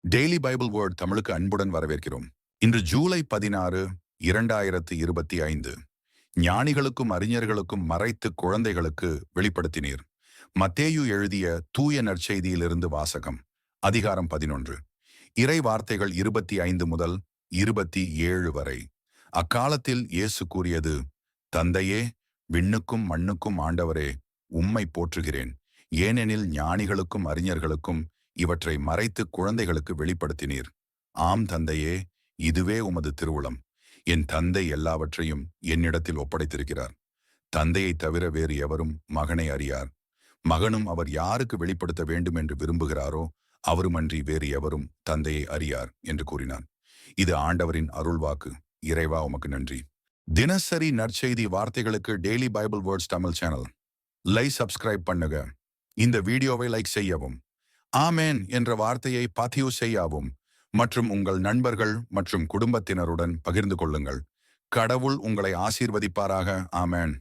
Daily Bible word தமிழுக்கு அன்புடன் வரவேற்கிறோம். இன்று ஜூலை 16, 2025. ஞானிகளுக்கும் அறிஞர்களுக்கும் மறைத்து குழந்தைகளுக்கு வெளிப்படுத்தினீர். மத்தேயு எழுதிய தூய நற்செய்தியிலிருந்து வாசகம். அதிகாரம் 11. இறை வார்த்தைகள் 25 முதல் 27 வரை. அக்காலத்தில் இயேசு கூறியது: தந்தையே, விண்ணுக்கும் மண்ணுக்கும் ஆண்டவரே, உம்மை போற்றுகிறேன். ஏனெனில் ஞானிகளுக்கும் அறிஞர்களுக்கும் இவற்றை மறைத்து குழந்தைகளுக்கு வெளிப்படுத்தினீர். ஆம் தந்தையே, இதுவே உமது திருவுளம். என் தந்தை எல்லாவற்றையும் என்னிடத்தில் ஒப்படைத்திருக்கிறார். தந்தையை தவிர வேறு எவரும் மகனை அறியார். மகனும் அவர் யாருக்கு வெளிப்படுத்த வேண்டும் என்று விரும்புகிறாரோ அவருமன்றி வேறு எவரும் தந்தையை அறியார் என்று கூறினார். இது ஆண்டவரின் அருள்வாக்கு. இறைவா, உமக்கு நன்றி. தினசரி நற்செய்தி வார்த்தைகளுக்கு daily Bible words Tamil channel subscribe பண்ணுங்க. இந்த வீடியோவை லைக் செய்யவும், ஆமேன் என்ற வார்த்தையை பதிவு செய்யவும் மற்றும் உங்கள் நண்பர்கள் மற்றும் குடும்பத்தினருடன் பகிர்ந்து கொள்ளுங்கள். கடவுள் உங்களை ஆசீர்வதிப்பாராக. ஆமேன்.